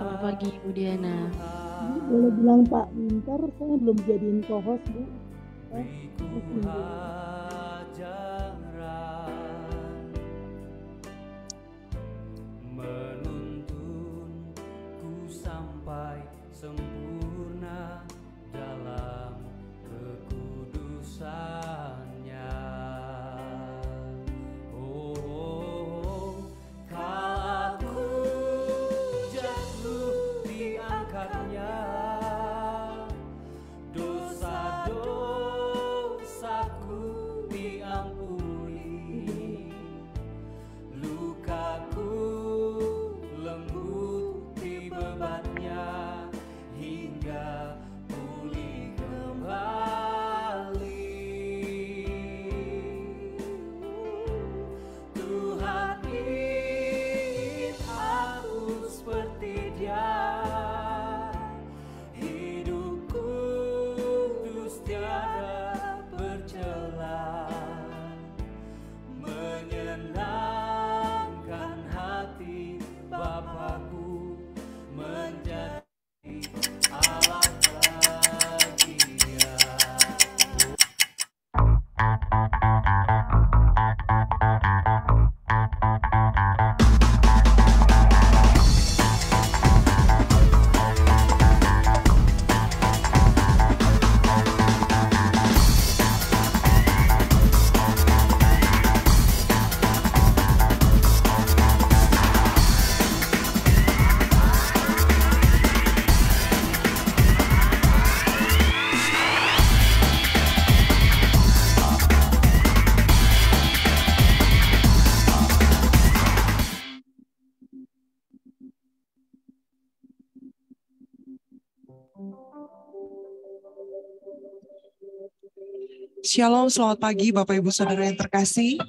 Selamat pagi Bu Diana. Boleh bilang Pak Winter, saya belum jadiin co-host Bu. Menuntunku sampai sempurna dalam kekudusannya. Oh, kalau aku jatuh diangkatnya, dosa-dosaku diampuni, lukaku lembut dibebannya hingga pulih kembali. Tuhan ingin aku seperti Dia, hidupku kudus tiada bercela, menyenangkan hati Bapakku, menjadi alat bagi Dia. Shalom, selamat pagi Bapak Ibu Saudara yang terkasih.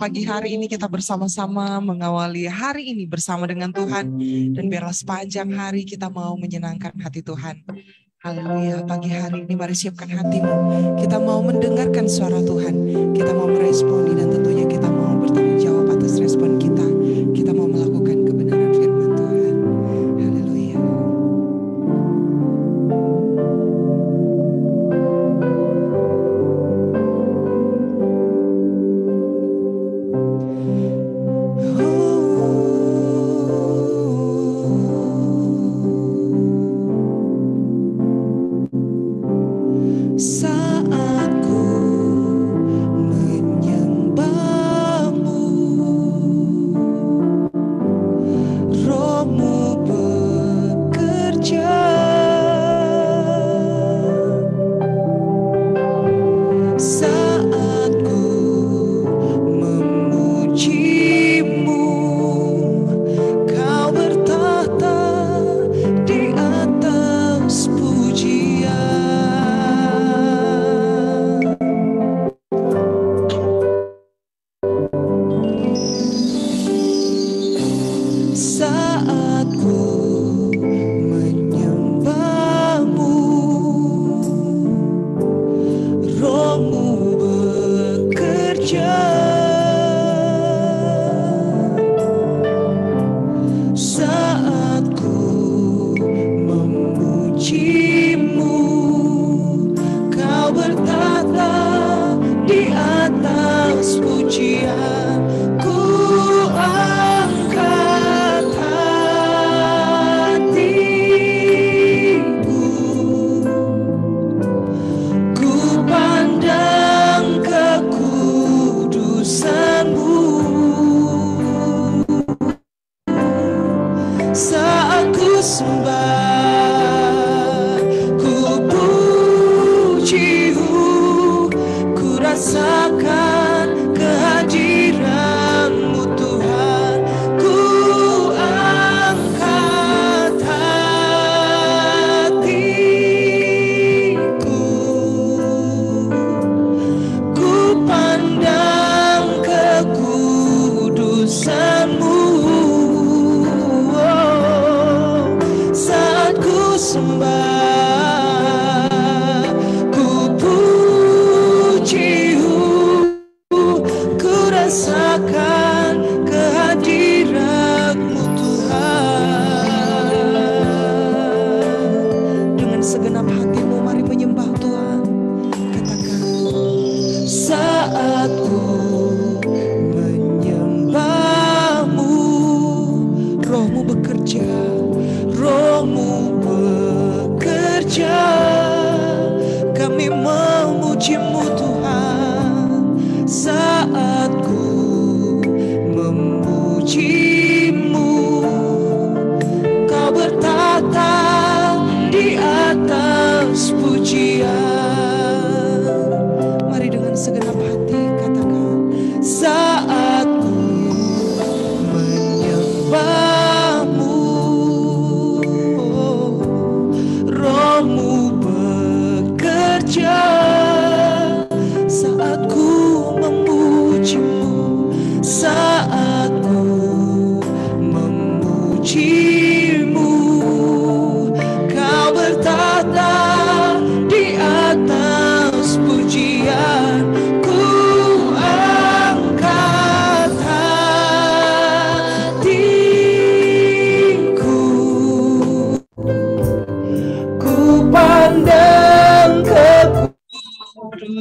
Pagi hari ini kita bersama-sama mengawali hari ini bersama dengan Tuhan. Dan biarlah sepanjang hari kita mau menyenangkan hati Tuhan. Haleluya, pagi hari ini mari siapkan hatimu. Kita mau mendengarkan suara Tuhan. Kita mau meresponi dan tentunya kita mau bertanggung jawab atas respon kita. Kita mau melakukan kebenaran firman Tuhan. Haleluya. Saat ku menyembahmu, Roh-Mu bekerja. Saat ku memujimu, Kau bertahta di atas pujian. Saat ku menyembahmu, Roh-Mu bekerja. Saat ku memujimu, Kau bertahta di atas pujian. Ku angkat hatiku, ku pandang kekudusan-Mu. Saat ku sembah, ku puji-Mu, ku rasakan kehadiran-Mu Tuhan. Ku angkat hatiku, ku pandang kekudusan-Mu. Oh,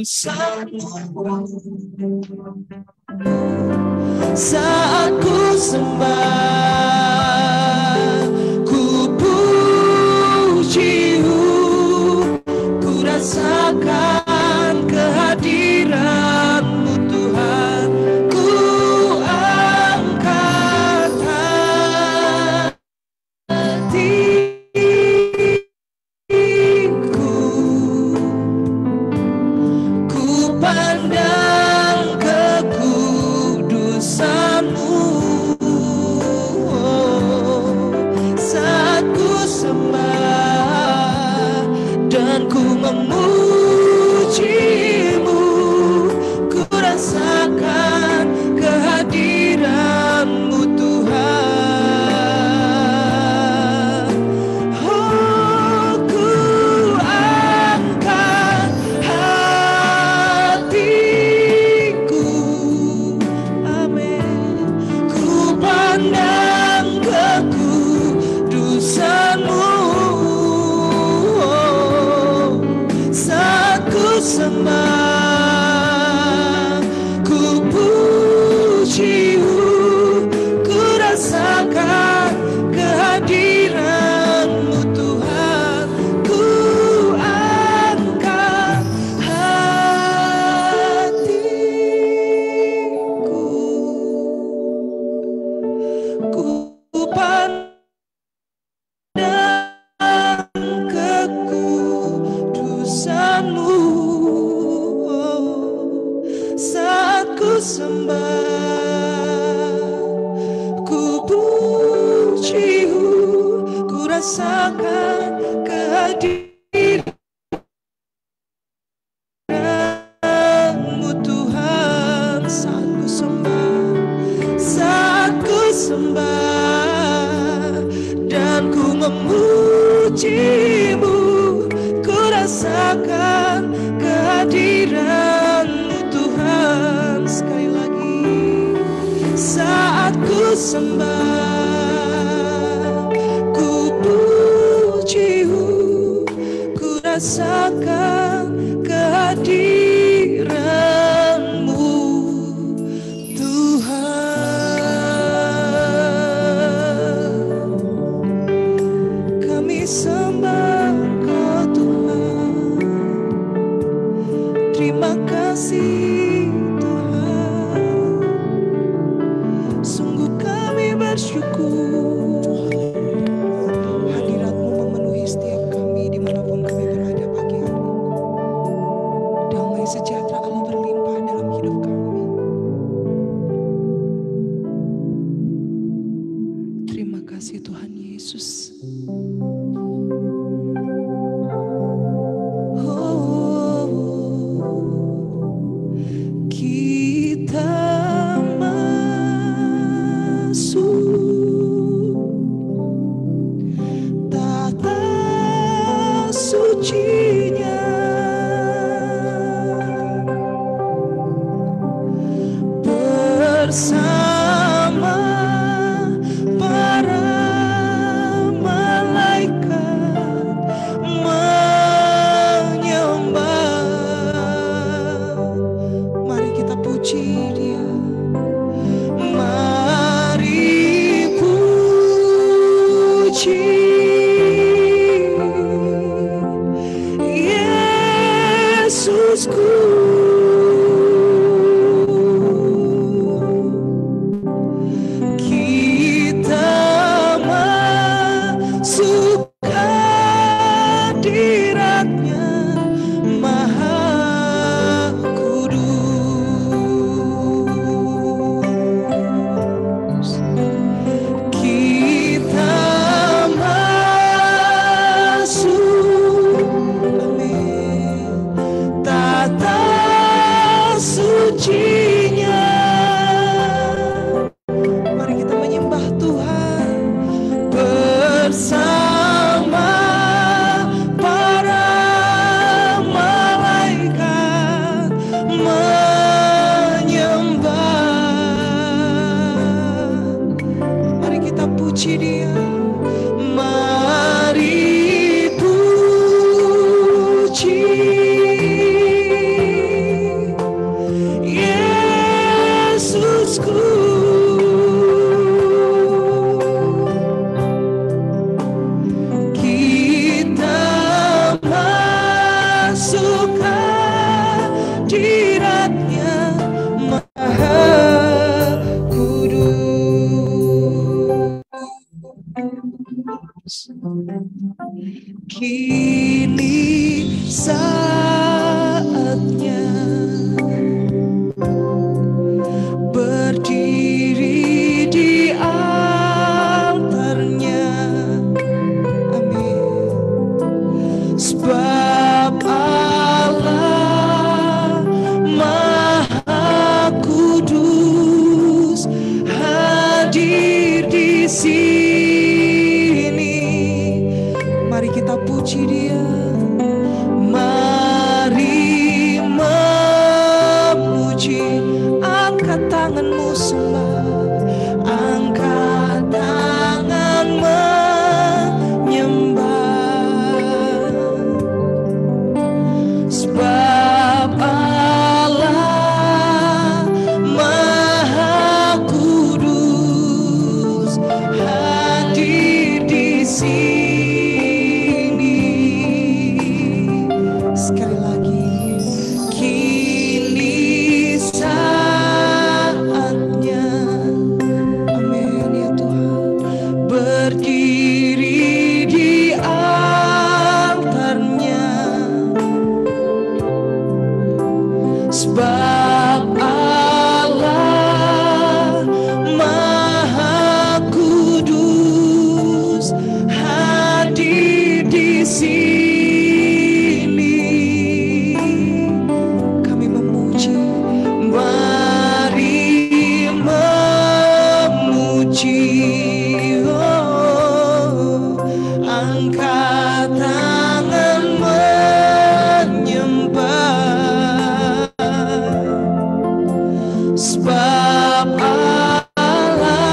Saat ku sembah, ku puji-Mu, ku rasakan kehadiran-Mu Tuhan, ku angkat hatiku, ku pandang kekudusan-Mu. Saat ku sembah dan ku memuji-Mu, ku rasakan kehadiran-Mu Tuhan. Oh, ku angkat hatiku, amin. Ku pandang kekudusan-Mu. Saat ku sembah, ku puji-Mu, ku rasakan kehadiran-Mu Tuhan, ku angkat hatiku, ku pandang kekudusan-Mu. Saat ku sembah, ku puji-Mu, ku rasakan kehadiran-Mu Tuhan. Saat ku sembah, saat ku sembah dan ku memuji-Mu, ku rasakan kehadiran-Mu Tuhan. Sekali lagi, saat ku sembah, ku puji-Mu, ku rasakan kehadiran-Mu Tuhan. Kami sembah Kau Tuhan. Terima kasih Tuhan. Sungguh kami bersyukur. Hadirat-Mu memenuhi setiap kami dimanapun kami berada pagi hari. Damai sejahtera Allah berlimpah dalam hidup kami. Terima kasih Tuhan Yesus. Kita masuk tata suci-Nya, bersama para malaikat menyembah. Mari kita puji Dia. Mari puji Yesusku. Kita masuk hadirat-Nya Maha Kudus. Kita masuk, amin, tata suci-Nya. Mari kita menyembah Tuhan bersama para malaikat menyembah. Mari kita puji Dia. Mari puji Kini saatnya berdiri di altarnya. Amin. Sebab Allah Maha Kudus hadir di sini. Mari kita puji Dia. Mari memuji. Angkat tanganmu sembah. Angkat tangan menyembah. Sebab Allah Maha Kudus hadir di sini. Sekali lagi, kini saatnya, amin ya Tuhan, berdiri di altarnya. Sebab Allah Maha Kudus hadir di sini. Kami memuji, mari memuji. Oh, angkat tangan menyembah. Sebab Allah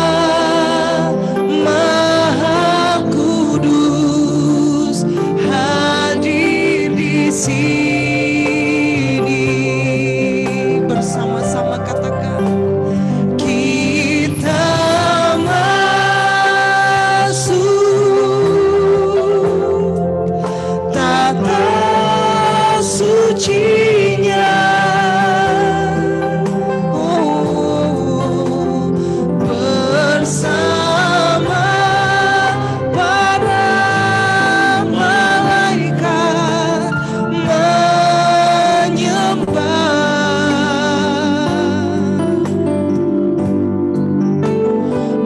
Maha Kudus hadir di sini. Bersama-sama katakan, kita masuk tata sucinya. Bersama para malaikat menyembah.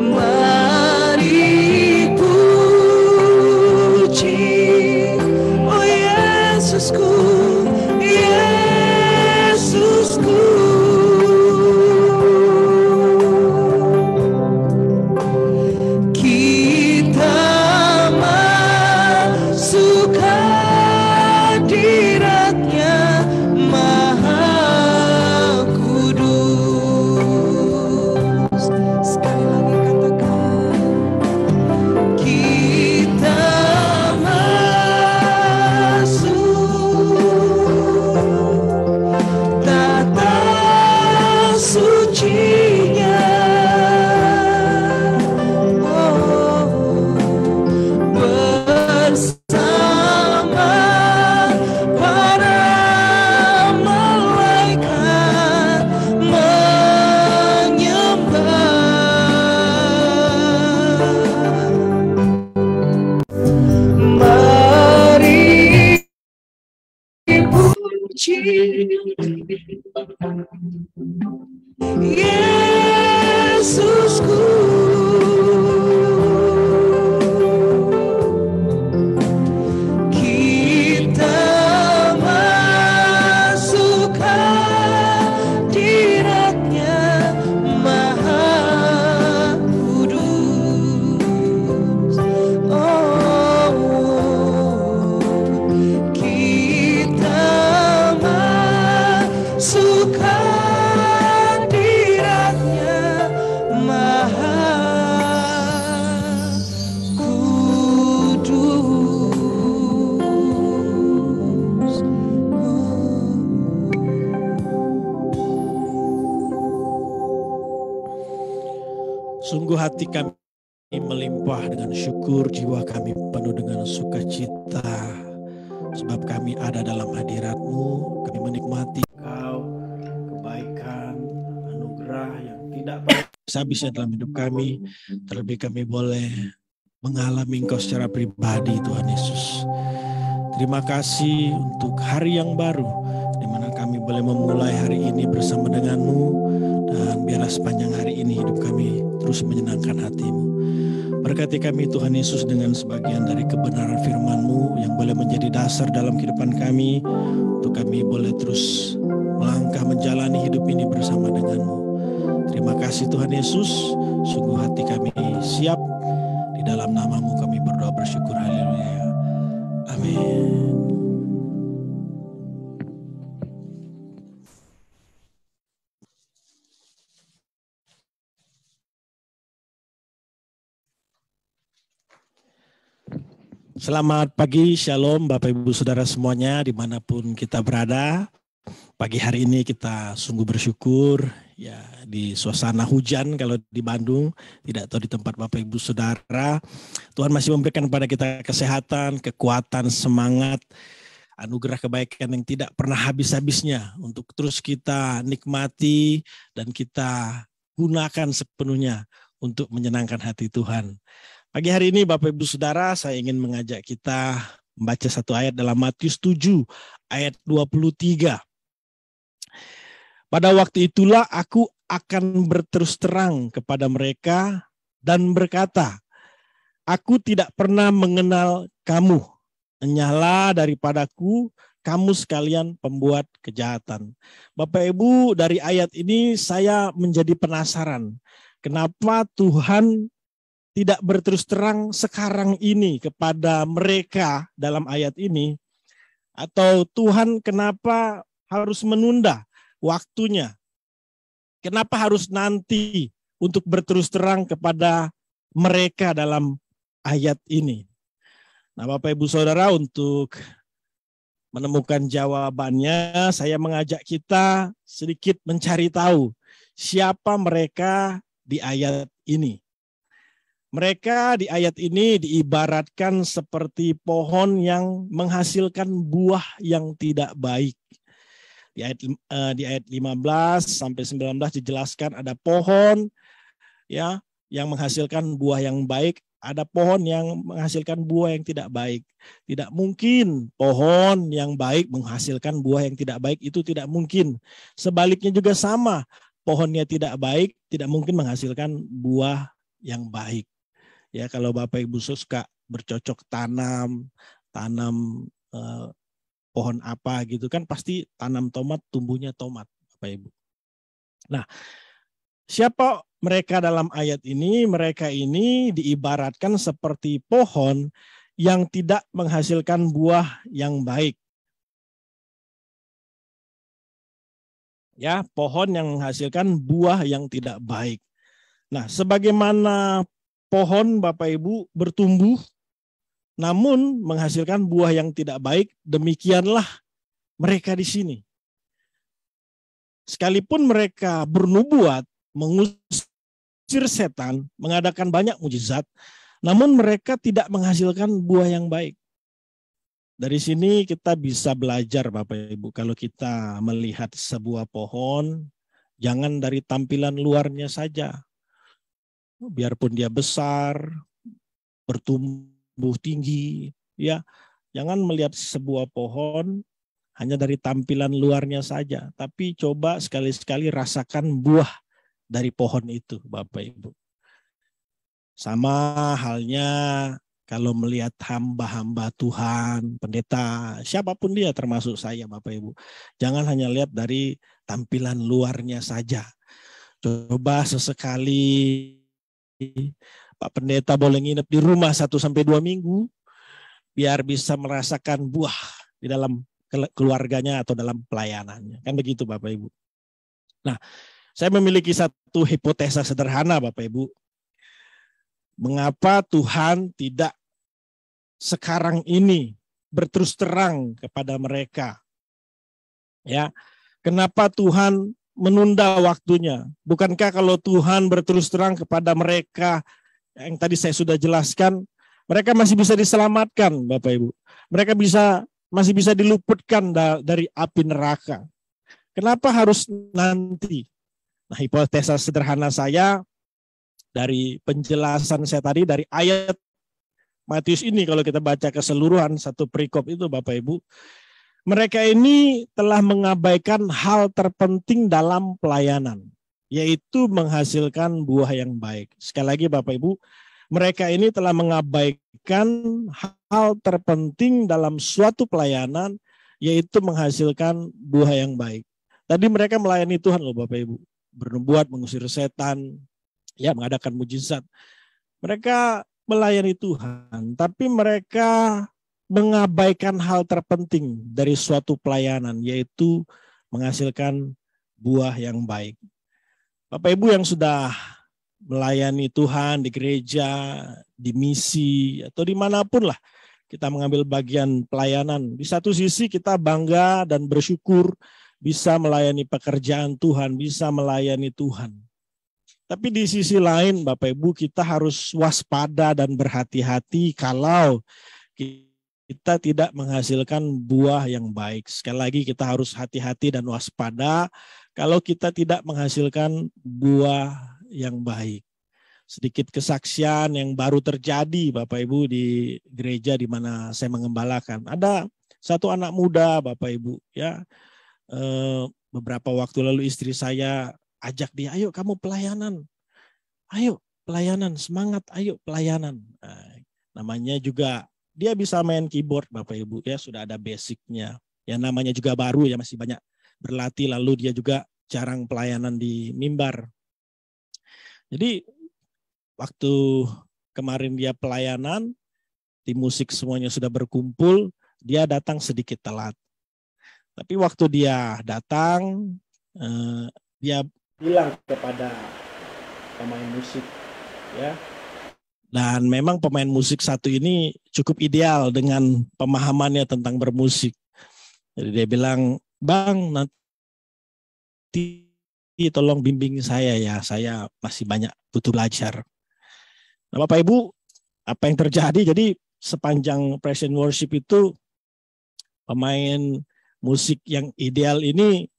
Mari puji, oh Yesusku, Yesusku. Kita masuk hadirat-Nya Maha Kudus. Sekali lagi katakan, kita masuk tata sucinya. Bersama para malaikat menyembah. Mari puji Yesusku. Kita masuk hadirat-Nya Maha Kudus. Oh, kita masuk hadirat-Nya Maha Kudus. Sungguh hati kami melimpah dengan syukur, jiwa kami penuh dengan sukacita. Sebab kami ada dalam hadirat-Mu, kami menikmati Kau, kebaikan, anugerah yang tidak habisnya dalam hidup kami. Terlebih kami boleh mengalami Engkau secara pribadi, Tuhan Yesus. Terima kasih untuk hari yang baru, di mana kami boleh memulai hari ini bersama denganmu, dan biarlah sepanjang hari ini hidup kami terus menyenangkan hati-Mu. Berkati kami Tuhan Yesus dengan sebagian dari kebenaran firman-Mu yang boleh menjadi dasar dalam kehidupan kami, untuk kami boleh terus melangkah menjalani hidup ini bersama denganmu. Terima kasih Tuhan Yesus, sungguh hati kami siap. Di dalam nama-Mu kami berdoa bersyukur, haleluya. Amin. Selamat pagi, shalom Bapak Ibu Saudara semuanya dimanapun kita berada. Pagi hari ini kita sungguh bersyukur ya, di suasana hujan kalau di Bandung, tidak tahu di tempat Bapak Ibu Saudara. Tuhan masih memberikan kepada kita kesehatan, kekuatan, semangat, anugerah kebaikan yang tidak pernah habis-habisnya untuk terus kita nikmati dan kita gunakan sepenuhnya untuk menyenangkan hati Tuhan. Pagi hari ini Bapak Ibu Saudara, saya ingin mengajak kita membaca satu ayat dalam Matius 7 ayat 23. Pada waktu itulah aku akan berterus terang kepada mereka dan berkata, aku tidak pernah mengenal kamu. Enyahlah daripadaku, kamu sekalian pembuat kejahatan. Bapak Ibu, dari ayat ini saya menjadi penasaran. Kenapa Tuhan tidak berterus terang sekarang ini kepada mereka dalam ayat ini? Atau Tuhan kenapa harus menunda waktunya? Kenapa harus nanti untuk berterus terang kepada mereka dalam ayat ini? Nah, Bapak Ibu Saudara, untuk menemukan jawabannya, saya mengajak kita sedikit mencari tahu siapa mereka di ayat ini. Mereka di ayat ini diibaratkan seperti pohon yang menghasilkan buah yang tidak baik. Di ayat 15 sampai 19 dijelaskan ada pohon ya yang menghasilkan buah yang baik, ada pohon yang menghasilkan buah yang tidak baik. Tidak mungkin pohon yang baik menghasilkan buah yang tidak baik, itu tidak mungkin. Sebaliknya juga sama, pohonnya tidak baik tidak mungkin menghasilkan buah yang baik. Ya, kalau Bapak Ibu suka bercocok tanam pohon apa gitu kan, pasti tanam tomat, tumbuhnya tomat, Bapak Ibu. Nah, siapa mereka dalam ayat ini? Mereka ini diibaratkan seperti pohon yang tidak menghasilkan buah yang baik. Ya, pohon yang menghasilkan buah yang tidak baik. Nah, sebagaimana pohon Bapak Ibu bertumbuh namun menghasilkan buah yang tidak baik, demikianlah mereka di sini. Sekalipun mereka bernubuat, mengusir setan, mengadakan banyak mujizat, namun mereka tidak menghasilkan buah yang baik. Dari sini kita bisa belajar Bapak Ibu, kalau kita melihat sebuah pohon, jangan dari tampilan luarnya saja. Biarpun dia besar, bertumbuh tinggi, ya, jangan melihat sebuah pohon hanya dari tampilan luarnya saja, tapi coba sekali-sekali rasakan buah dari pohon itu, Bapak Ibu. Sama halnya kalau melihat hamba-hamba Tuhan, pendeta, siapapun dia termasuk saya, Bapak Ibu. Jangan hanya lihat dari tampilan luarnya saja. Coba sesekali Pak Pendeta boleh nginep di rumah 1-2 minggu, biar bisa merasakan buah di dalam keluarganya atau dalam pelayanannya. Kan begitu Bapak Ibu. Nah, saya memiliki satu hipotesa sederhana Bapak Ibu. Mengapa Tuhan tidak sekarang ini berterus terang kepada mereka? Ya, kenapa Tuhan menunda waktunya? Bukankah kalau Tuhan berterus terang kepada mereka yang tadi saya sudah jelaskan, mereka masih bisa diselamatkan, Bapak Ibu. Mereka masih bisa diluputkan dari api neraka. Kenapa harus nanti? Nah, hipotesa sederhana saya dari penjelasan saya tadi dari ayat Matius ini kalau kita baca keseluruhan satu perikop itu Bapak Ibu, mereka ini telah mengabaikan hal terpenting dalam pelayanan, yaitu menghasilkan buah yang baik. Sekali lagi Bapak Ibu, mereka ini telah mengabaikan hal terpenting dalam suatu pelayanan, yaitu menghasilkan buah yang baik. Tadi mereka melayani Tuhan loh Bapak Ibu, bernubuat, mengusir setan, ya mengadakan mujizat. Mereka melayani Tuhan, tapi mereka mengabaikan hal terpenting dari suatu pelayanan, yaitu menghasilkan buah yang baik. Bapak Ibu yang sudah melayani Tuhan di gereja, di misi, atau dimanapun lah kita mengambil bagian pelayanan. Di satu sisi kita bangga dan bersyukur bisa melayani pekerjaan Tuhan, bisa melayani Tuhan. Tapi di sisi lain Bapak Ibu kita harus waspada dan berhati-hati kalau kita tidak menghasilkan buah yang baik. Sekali lagi kita harus hati-hati dan waspada kalau kita tidak menghasilkan buah yang baik. Sedikit kesaksian yang baru terjadi Bapak Ibu di gereja di mana saya mengembalakan. Ada satu anak muda Bapak Ibu ya, beberapa waktu lalu istri saya ajak dia, ayo kamu pelayanan, ayo pelayanan, semangat, ayo pelayanan. Nah, namanya juga dia bisa main keyboard Bapak Ibu ya, sudah ada basicnya. Ya namanya juga baru ya, masih banyak berlatih, lalu dia juga jarang pelayanan di mimbar. Jadi waktu kemarin dia pelayanan, tim musik semuanya sudah berkumpul, dia datang sedikit telat. Tapi waktu dia datang, dia bilang kepada pemain musik, ya. Dan memang pemain musik satu ini cukup ideal dengan pemahamannya tentang bermusik. Jadi dia bilang, Bang, nanti tolong bimbing saya ya, saya masih banyak butuh belajar. Nah Bapak Ibu, apa yang terjadi? Jadi sepanjang praise and worship itu, pemain musik yang ideal ini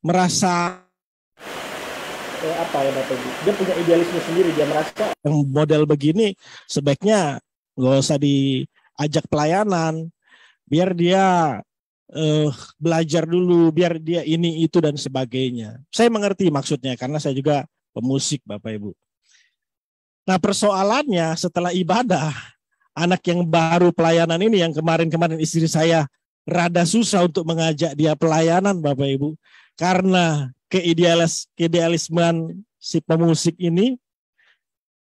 merasa apa ya Bapak Ibu, dia punya idealisme sendiri, dia merasa yang model begini sebaiknya nggak usah diajak pelayanan, biar dia belajar dulu, biar dia ini itu dan sebagainya. Saya mengerti maksudnya karena saya juga pemusik Bapak Ibu. Nah persoalannya setelah ibadah, anak yang baru pelayanan ini yang kemarin-kemarin istri saya rada susah untuk mengajak dia pelayanan Bapak Ibu. Karena keidealismean si pemusik ini,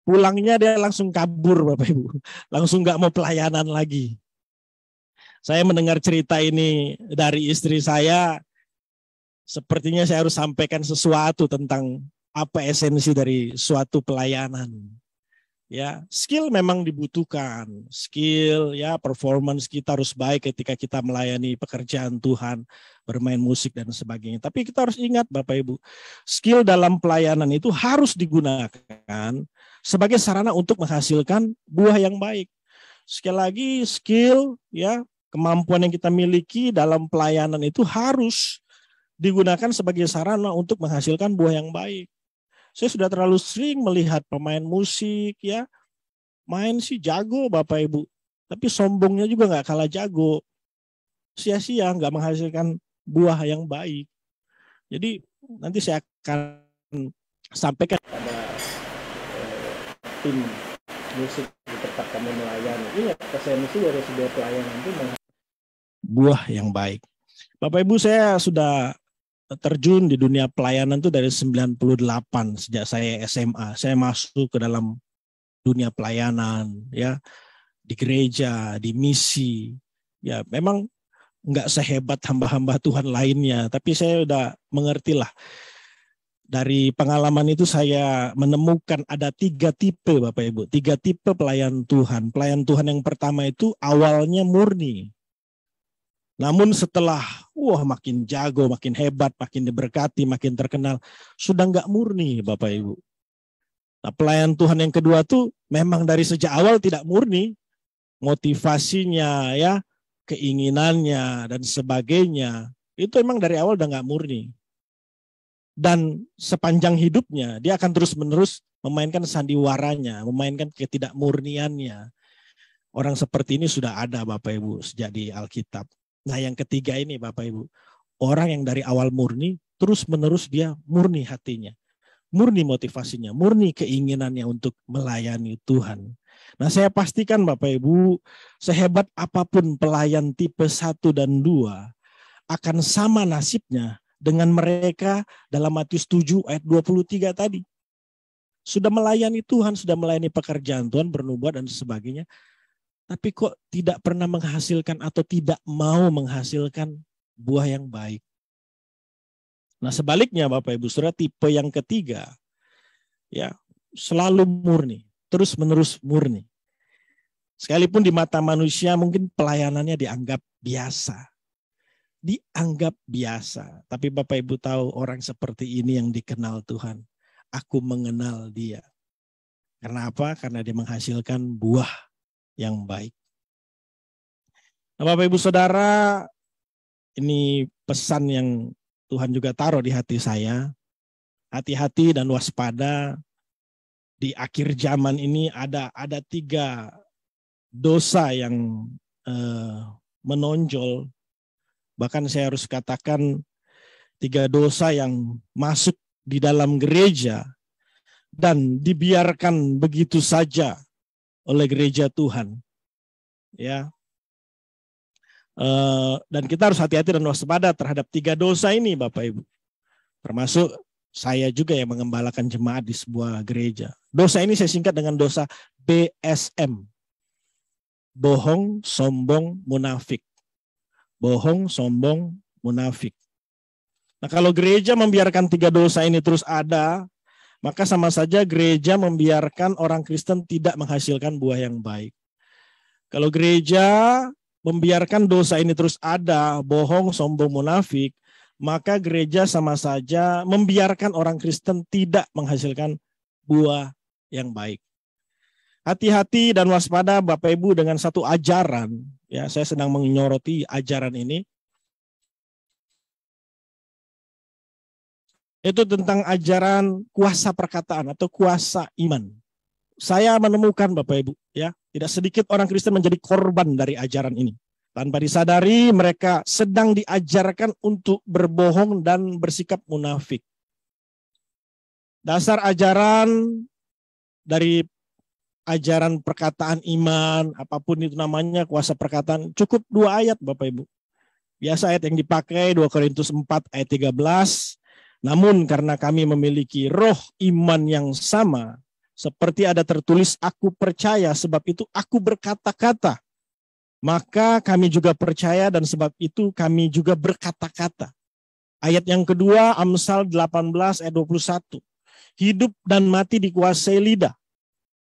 pulangnya dia langsung kabur Bapak Ibu. Langsung nggak mau pelayanan lagi. Saya mendengar cerita ini dari istri saya, sepertinya saya harus sampaikan sesuatu tentang apa esensi dari suatu pelayanan. Ya, skill memang dibutuhkan. Skill ya, performance kita harus baik ketika kita melayani pekerjaan Tuhan, bermain musik dan sebagainya. Tapi kita harus ingat Bapak Ibu, skill dalam pelayanan itu harus digunakan sebagai sarana untuk menghasilkan buah yang baik. Sekali lagi skill ya, kemampuan yang kita miliki dalam pelayanan itu harus digunakan sebagai sarana untuk menghasilkan buah yang baik. Saya sudah terlalu sering melihat pemain musik ya, main sih jago Bapak Ibu, tapi sombongnya juga nggak kalah jago. Sia-sia, nggak menghasilkan buah yang baik. Jadi nanti saya akan sampaikan pada tim musik di tempat kami melayani. Ingat, esensi dari sebuah pelayanan itu buah yang baik. Bapak Ibu, saya sudah terjun di dunia pelayanan itu dari 98 sejak saya SMA. Saya masuk ke dalam dunia pelayanan ya, di gereja, di misi. Ya, memang enggak sehebat hamba-hamba Tuhan lainnya, tapi saya udah mengertilah. Dari pengalaman itu saya menemukan ada 3 tipe Bapak Ibu, 3 tipe pelayan Tuhan. Pelayan Tuhan yang pertama itu awalnya murni. Namun setelah makin jago, makin hebat, makin diberkati, makin terkenal, sudah enggak murni Bapak Ibu. Nah, pelayan Tuhan yang kedua tuh memang dari sejak awal tidak murni, motivasinya ya, keinginannya dan sebagainya, itu memang dari awal udah enggak murni. Dan sepanjang hidupnya dia akan terus-menerus memainkan sandiwaranya, memainkan ketidakmurniannya. Orang seperti ini sudah ada Bapak Ibu sejak di Alkitab. Nah yang ketiga ini Bapak Ibu, orang yang dari awal murni, terus-menerus dia murni hatinya, murni motivasinya, murni keinginannya untuk melayani Tuhan. Nah saya pastikan Bapak Ibu, sehebat apapun pelayan tipe 1 dan 2, akan sama nasibnya dengan mereka dalam Matius 7 ayat 23 tadi. Sudah melayani Tuhan, sudah melayani pekerjaan Tuhan, bernubuat dan sebagainya. Tapi kok tidak pernah menghasilkan atau tidak mau menghasilkan buah yang baik. Nah sebaliknya Bapak Ibu Saudara, tipe yang ketiga, ya selalu murni, terus menerus murni. Sekalipun di mata manusia mungkin pelayanannya dianggap biasa. Dianggap biasa. Tapi Bapak Ibu tahu orang seperti ini yang dikenal Tuhan. Aku mengenal dia. Karena apa? Karena dia menghasilkan buah yang baik. Nah Bapak Ibu Saudara, ini pesan yang Tuhan juga taruh di hati saya. Hati-hati dan waspada. Di akhir zaman ini ada 3 dosa yang menonjol. Bahkan saya harus katakan 3 dosa yang masuk di dalam gereja dan dibiarkan begitu saja oleh gereja Tuhan. Ya. Dan kita harus hati-hati dan waspada terhadap 3 dosa ini Bapak Ibu. Termasuk saya juga yang mengembalakan jemaat di sebuah gereja. Dosa ini saya singkat dengan dosa BSM. Bohong, sombong, munafik. Bohong, sombong, munafik. Nah kalau gereja membiarkan 3 dosa ini terus ada, maka sama saja gereja membiarkan orang Kristen tidak menghasilkan buah yang baik. Kalau gereja membiarkan dosa ini terus ada, bohong, sombong, munafik, maka gereja sama saja membiarkan orang Kristen tidak menghasilkan buah yang baik. Hati-hati dan waspada Bapak Ibu dengan satu ajaran, ya saya sedang menyoroti ajaran ini. Itu tentang ajaran kuasa perkataan atau kuasa iman. Saya menemukan Bapak Ibu, ya, tidak sedikit orang Kristen menjadi korban dari ajaran ini. Tanpa disadari mereka sedang diajarkan untuk berbohong dan bersikap munafik. Dasar ajaran dari ajaran perkataan iman, apapun itu namanya, kuasa perkataan, cukup 2 ayat Bapak Ibu. Biasa ayat yang dipakai 2 Korintus 4 ayat 13. Namun karena kami memiliki roh iman yang sama, seperti ada tertulis, aku percaya sebab itu aku berkata-kata. Maka kami juga percaya dan sebab itu kami juga berkata-kata. Ayat yang kedua, Amsal 18 ayat 21. Hidup dan mati dikuasai lidah.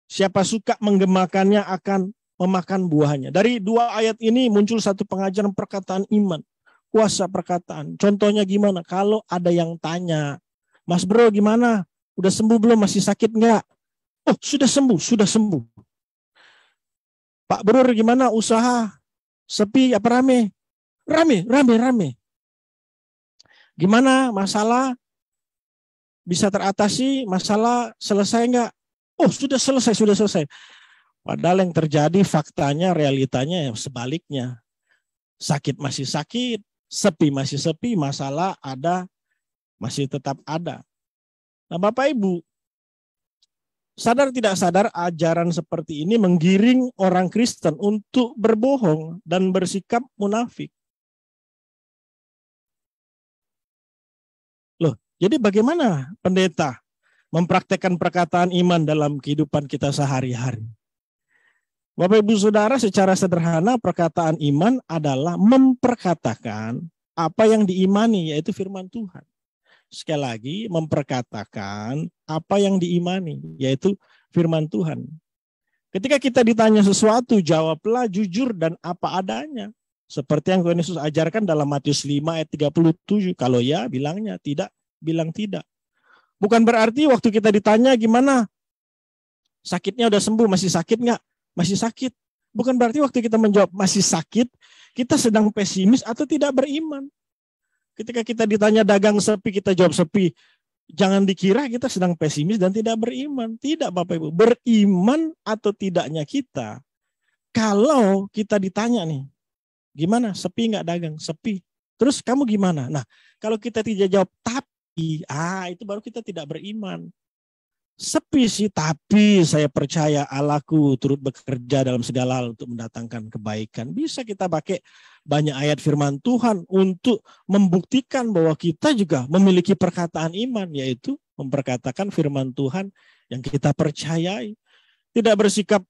Siapa suka menggemakannya akan memakan buahnya. Dari 2 ayat ini muncul satu pengajaran perkataan iman. Kuasa perkataan. Contohnya gimana? Kalau ada yang tanya, Mas bro gimana? Udah sembuh belum? Masih sakit enggak? Oh sudah sembuh, sudah sembuh. Pak bro gimana usaha? Sepi apa rame? Rame. Gimana masalah? Bisa teratasi? Masalah selesai enggak? Oh sudah selesai. Padahal yang terjadi faktanya, realitanya sebaliknya. Sakit masih sakit, sepi masih sepi, masalah ada, masih tetap ada. Nah Bapak Ibu, sadar tidak sadar ajaran seperti ini menggiring orang Kristen untuk berbohong dan bersikap munafik. Loh, jadi bagaimana pendeta mempraktekkan perkataan iman dalam kehidupan kita sehari-hari? Bapak Ibu Saudara, secara sederhana perkataan iman adalah memperkatakan apa yang diimani, yaitu firman Tuhan. Sekali lagi, memperkatakan apa yang diimani, yaitu firman Tuhan. Ketika kita ditanya sesuatu, jawablah jujur dan apa adanya. Seperti yang Tuhan Yesus ajarkan dalam Matius 5 ayat 37. Kalau ya, bilangnya. Tidak, bilang tidak. Bukan berarti waktu kita ditanya gimana? Sakitnya udah sembuh, masih sakit nggak? Masih sakit. Bukan berarti waktu kita menjawab masih sakit, kita sedang pesimis atau tidak beriman. Ketika kita ditanya dagang sepi, kita jawab sepi. Jangan dikira kita sedang pesimis dan tidak beriman. Tidak Bapak Ibu. Beriman atau tidaknya kita, kalau kita ditanya nih, gimana? Sepi nggak dagang? Sepi. Terus kamu gimana? Nah, kalau kita tidak jawab tapi, itu baru kita tidak beriman. Sepi sih, tapi saya percaya Allahku turut bekerja dalam segala hal untuk mendatangkan kebaikan. Bisa kita pakai banyak ayat firman Tuhan untuk membuktikan bahwa kita juga memiliki perkataan iman, yaitu memperkatakan firman Tuhan yang kita percayai. Tidak bersikap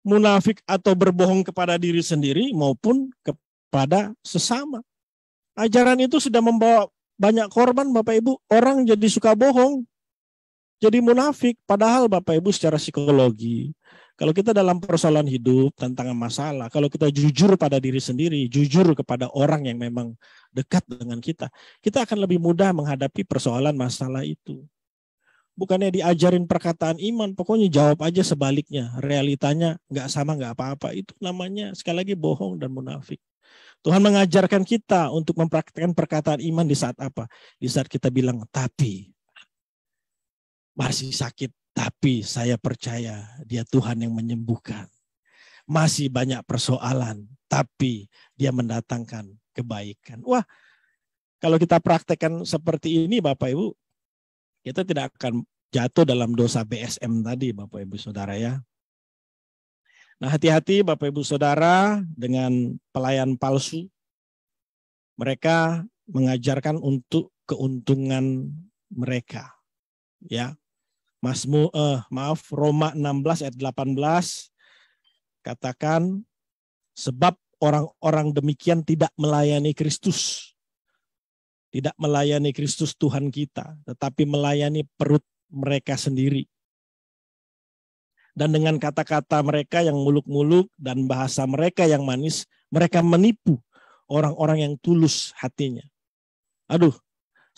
munafik atau berbohong kepada diri sendiri maupun kepada sesama. Ajaran itu sudah membawa banyak korban Bapak Ibu. Orang jadi suka bohong, jadi munafik. Padahal Bapak Ibu secara psikologi, kalau kita dalam persoalan hidup, tantangan masalah, kalau kita jujur pada diri sendiri, jujur kepada orang yang memang dekat dengan kita akan lebih mudah menghadapi persoalan masalah itu. Bukannya diajarin perkataan iman, pokoknya jawab aja sebaliknya. Realitanya nggak sama, nggak apa-apa. Itu namanya sekali lagi bohong dan munafik. Tuhan mengajarkan kita untuk mempraktikkan perkataan iman di saat apa? Di saat kita bilang, tapi masih sakit, tapi saya percaya Dia Tuhan yang menyembuhkan. Masih banyak persoalan, tapi Dia mendatangkan kebaikan. Wah, kalau kita praktekkan seperti ini Bapak Ibu, kita tidak akan jatuh dalam dosa BSM tadi Bapak Ibu Saudara ya. Nah, hati-hati Bapak Ibu Saudara dengan pelayan palsu. Mereka mengajarkan untuk keuntungan mereka. Ya. Roma 16 ayat 18 katakan, sebab orang-orang demikian tidak melayani Kristus. Tidak melayani Kristus Tuhan kita, tetapi melayani perut mereka sendiri. Dan dengan kata-kata mereka yang muluk-muluk dan bahasa mereka yang manis, mereka menipu orang-orang yang tulus hatinya. Aduh,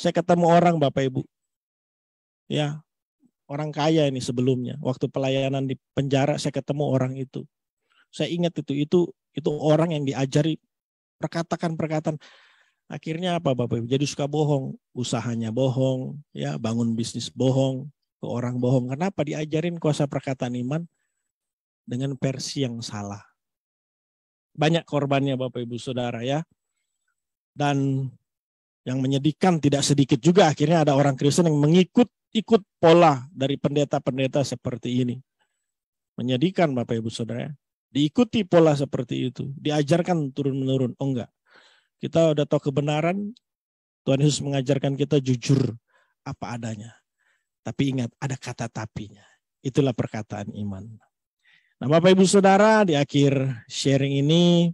saya ketemu orang Bapak Ibu. Ya, orang kaya ini sebelumnya. Waktu pelayanan di penjara saya ketemu orang itu. Saya ingat itu orang yang diajari perkataan. Akhirnya apa Bapak Ibu? Jadi suka bohong, usahanya bohong, ya, bangun bisnis bohong, ke orang bohong. Kenapa? Diajarin kuasa perkataan iman dengan versi yang salah. Banyak korbannya Bapak Ibu Saudara ya. Dan yang menyedihkan tidak sedikit juga akhirnya ada orang Kristen yang ikut pola dari pendeta-pendeta seperti ini. Menyedihkan Bapak Ibu Saudara. Diikuti pola seperti itu. Diajarkan turun-menurun. Oh enggak. Kita udah tahu kebenaran. Tuhan Yesus mengajarkan kita jujur apa adanya. Tapi ingat ada kata tapinya. Itulah perkataan iman. Nah Bapak Ibu Saudara, di akhir sharing ini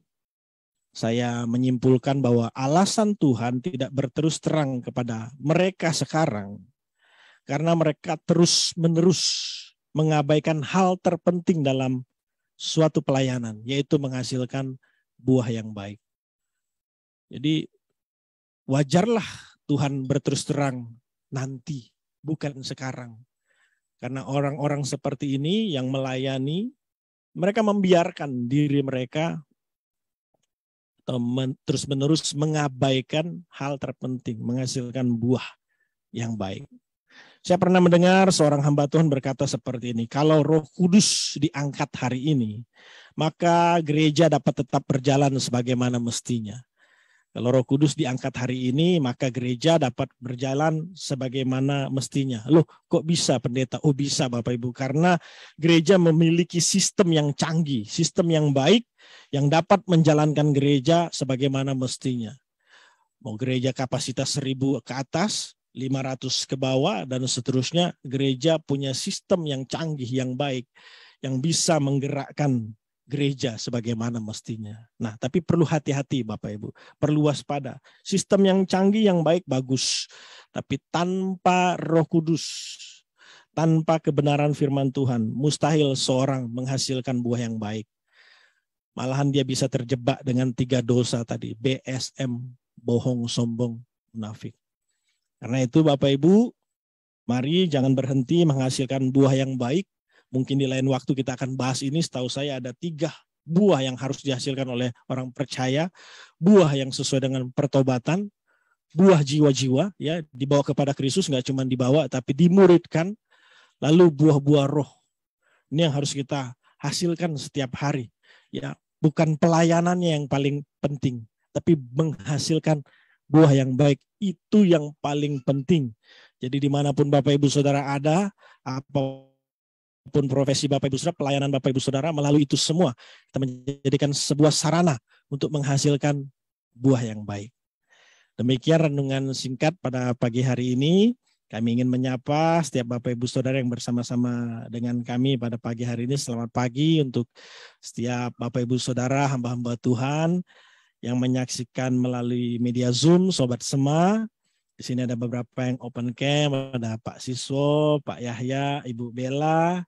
saya menyimpulkan bahwa alasan Tuhan tidak berterus terang kepada mereka sekarang karena mereka terus-menerus mengabaikan hal terpenting dalam suatu pelayanan, yaitu menghasilkan buah yang baik. Jadi wajarlah Tuhan berterus terang nanti, bukan sekarang. Karena orang-orang seperti ini yang melayani, mereka membiarkan diri mereka atau terus-menerus mengabaikan hal terpenting, menghasilkan buah yang baik. Saya pernah mendengar seorang hamba Tuhan berkata seperti ini, kalau Roh Kudus diangkat hari ini, maka gereja dapat tetap berjalan sebagaimana mestinya. Kalau Roh Kudus diangkat hari ini, maka gereja dapat berjalan sebagaimana mestinya. Loh, kok bisa pendeta? Oh bisa Bapak Ibu, karena gereja memiliki sistem yang canggih, sistem yang baik, yang dapat menjalankan gereja sebagaimana mestinya. Mau gereja kapasitas 1.000 ke atas, 500 ke bawah, dan seterusnya, gereja punya sistem yang canggih, yang baik, yang bisa menggerakkan gereja sebagaimana mestinya. Nah, tapi perlu hati-hati Bapak Ibu, perlu waspada. Sistem yang canggih, yang baik, bagus. Tapi tanpa Roh Kudus, tanpa kebenaran firman Tuhan, mustahil seorang menghasilkan buah yang baik. Malahan dia bisa terjebak dengan 3 dosa tadi, BSM, bohong, sombong, munafik. Karena itu Bapak Ibu, mari jangan berhenti menghasilkan buah yang baik. Mungkin di lain waktu kita akan bahas ini. Setahu saya ada 3 buah yang harus dihasilkan oleh orang percaya. Buah yang sesuai dengan pertobatan, buah jiwa-jiwa, ya, dibawa kepada Kristus, nggak cuma dibawa tapi dimuridkan, lalu buah-buah roh. Ini yang harus kita hasilkan setiap hari, ya. Bukan pelayanannya yang paling penting, tapi menghasilkan buah yang baik, itu yang paling penting. Jadi dimanapun Bapak Ibu Saudara ada, apapun profesi Bapak Ibu Saudara, pelayanan Bapak Ibu Saudara, melalui itu semua kita menjadikan sebuah sarana untuk menghasilkan buah yang baik. Demikian renungan singkat pada pagi hari ini. Kami ingin menyapa setiap Bapak Ibu Saudara yang bersama-sama dengan kami pada pagi hari ini. Selamat pagi untuk setiap Bapak Ibu Saudara, hamba-hamba Tuhan yang menyaksikan melalui media Zoom, Sobat Sema. Di sini ada beberapa yang open cam, ada Pak Siswo, Pak Yahya, Ibu Bella,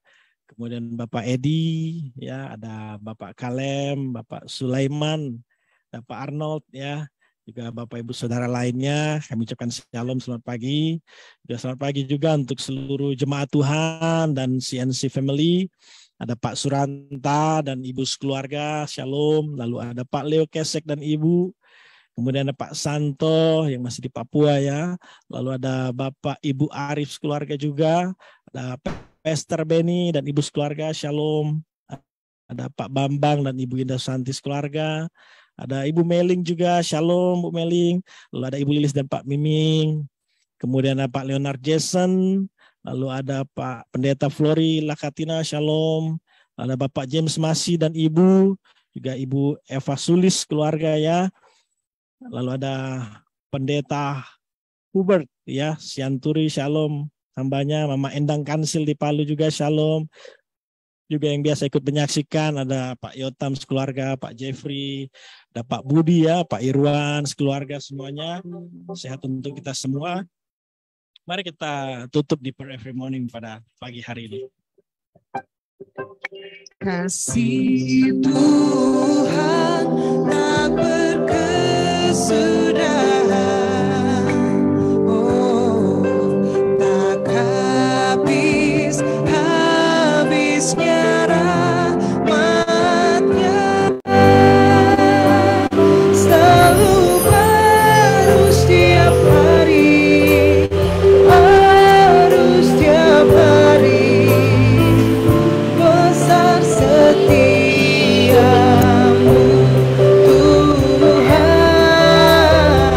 kemudian Bapak Edi, ya, ada Bapak Kalem, Bapak Sulaiman, ada Pak Arnold, ya. Juga Bapak Ibu Saudara lainnya, kami ucapkan shalom, selamat pagi. Juga selamat pagi juga untuk seluruh jemaat Tuhan dan CNC Family. Ada Pak Suranta dan Ibu sekeluarga, shalom. Lalu ada Pak Leo Kesek dan Ibu. Kemudian ada Pak Santo yang masih di Papua, ya. Lalu ada Bapak Ibu Arif sekeluarga juga. Ada Pastor Benny dan Ibu sekeluarga, shalom. Ada Pak Bambang dan Ibu Indah Santi sekeluarga. Ada Ibu Meling juga, shalom Bu Meling. Lalu ada Ibu Lilis dan Pak Miming. Kemudian ada Pak Leonard Jason. Lalu ada Pak Pendeta Flori Lakatina, shalom. Lalu ada Bapak James Masi dan Ibu. Juga Ibu Eva Sulis keluarga, ya. Lalu ada Pendeta Hubert, ya, Sianturi, shalom. Hambanya Mama Endang Kansil di Palu juga, shalom. Juga yang biasa ikut menyaksikan ada Pak Yotam sekeluarga, Pak Jeffrey, ada Pak Budi, ya, Pak Irwan sekeluarga, semuanya sehat untuk kita semua. Mari kita tutup di prayer every morning pada pagi hari ini. Kasih Tuhan tak berkesudahan, oh, tak habisnya rahmat-Nya, selalu baru setiap hari, baru setiap hari, besar setiamu Tuhan,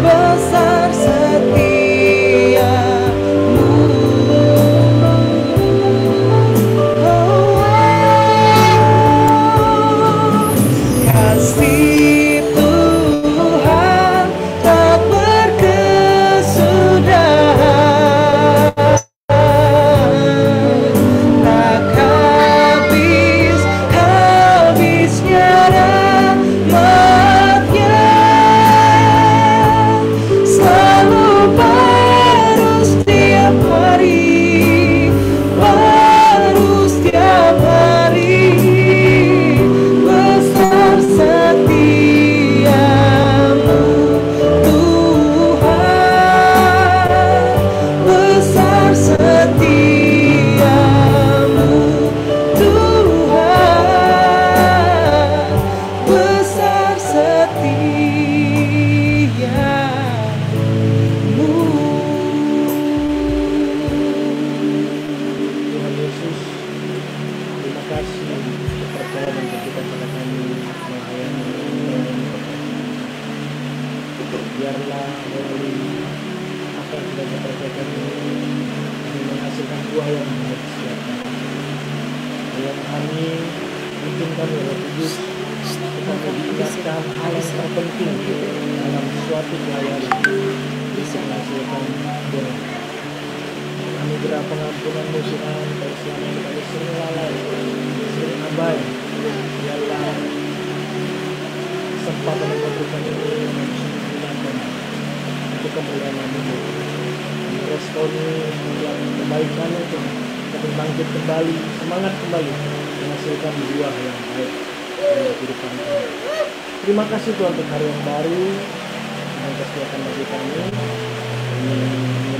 besar setiamu. Kasih Tuhan tak berkesudahan, tak habisnya rahmat-Nya, selalu baru setiap hari, baru setiap hari, besar setiamu Tuhan, besar setiamu Tuhan, besar setiamu. Tuhan Yesus, terima kasih kepercayaan yang diberikan pada kami melayani. Biarlah melalui apa yang sudah dipercayakan ini menghasilkan buah yang baik setiap hari. Dalam kami, mungkin kami Roh Kudus, kita mengingatkan hal yang terpenting dalam suatu pelayanan bisa menghasilkan buah. Anugerah pengampunan-Mu Tuhan, kalau selama ini kami sering lalai, sering abai. Biarlah kesempatan yang memberikan ini digunakan untuk kemuliaan-Mu. Meresponi yang kebaikan itu, kami bangkit kembali, semangat kembali, menghasilkan buah yang baik dalam kehidupan kami. Terima kasih Tuhan untuk hari yang baru, yang kesediaan bagi kami.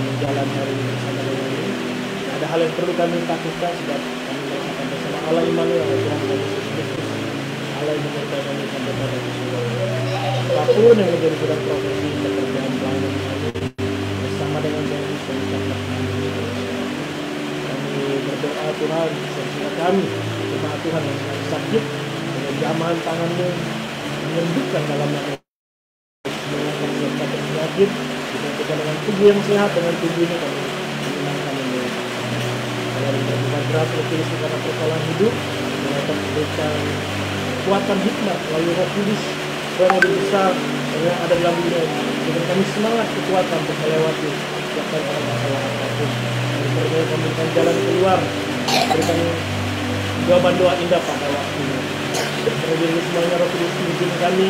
Menjalani hari ini bersama dengan ini. Ada hal yang perlu kami takutkan sebab kami merasakan bersama Allah Immanuel, Tuhan Yesus Kristus, mulai menyertai kami sampai pada keseluruhan. Apapun yang menjadi bidang profesi pekerjaan pelayanan kami, bersama dengan Yesus dan ucapkan kami. Kami berdoa Tuhan, sehingga kami, jemaat Tuhan yang sakit, dengan jamahan tangan-Mu, menyembuhkan dalam nama mengangkat setiap penyakit, digantikan dengan tubuh yang sehat, dengan tubuh ini kami menyenangkan dan memuliakan. Kalau ada yang berat letih karena persoalan hidup, Tuhan berikan kekuatan hikmat melalui Roh Kudus yang lebih besar yang ada dalam dunia ini. Berikan kami semangat kekuatan untuk melewati setiap masalah apapun. Kami percaya kami berikan jalan keluar, berikan jawaban doa indah pada waktunya. Terjadi semuanya Roh Kudus pimpin kami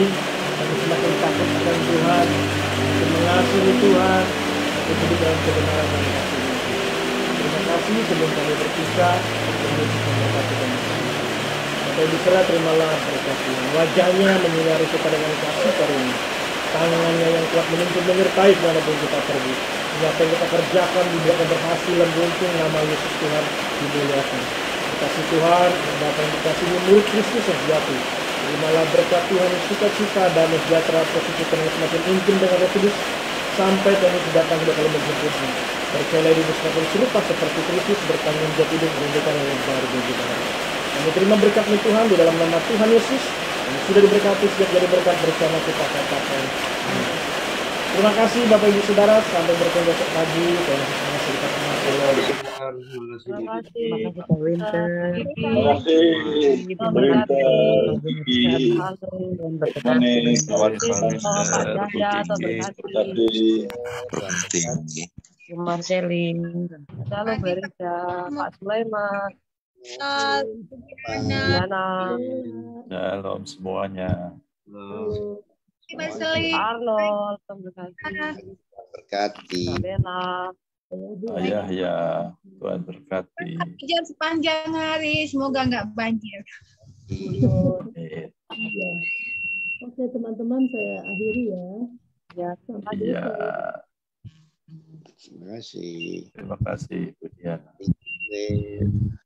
semakin takut akan Tuhan, semakin mengasihi Tuhan, untuk hidup dalam kebenaran dan kasih. Terima kasih sebelum kami berpisah, kami memberkati kami. Bapak Ibu Saudara, terimalah berkat Tuhan. Wajahnya menyinari kita dengan kasih karunia. Tangannya yang kuat menuntun menyertai dimanapun kita pergi. Apa yang kita kerjakan dibuatkan berhasil dan beruntung, nama Yesus Tuhan dimuliakan. Kasih Tuhan, Bapa yang dikasihi murid Kristus yang sejati. Terimalah berkat Tuhan, sukacita dan sejahtera positif yang semakin intim dengan Roh Kudus sampai kami datang ke dalam menjemputmu. Percaya diri semakin serupa seperti Kristus, bertanggung jawab hidup menunjukkan yang baru bagi kita. Kami terima berkat Tuhan di dalam nama Tuhan Yesus yang sudah diberkati sejak jadi berkat bersama kita katakan. Terima kasih Bapak Ibu Saudara, sampai bertemu besok pagi. Terima kasih kita semua. Terima kasih Pak Winter. Terima kasih Marcelin, Shalom Berita, Pak Sulaiman, Diana, Shalom semuanya. Arnold, terima kasih. Berkati. Bella. Ayah ya, Tuhan berkati. Hujan sepanjang hari, semoga nggak banjir. Oke teman-teman, saya akhiri ya. Ya, Iya. Terima kasih. Terima kasih, Bu Diana. Terima kasih.